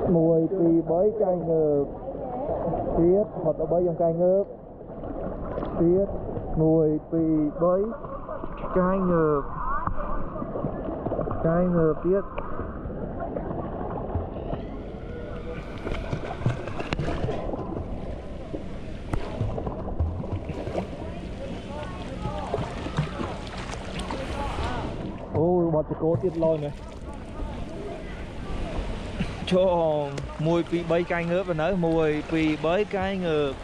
mùi vì bới cay ngợp tiết hoặc là bới dòng cay ngợp tiết mùi vì bới cay ngợp tiết ôi bọt cố tiết lôi này cho mùi vì bơi cay ngớp và nói mùi vì bới cay ngợp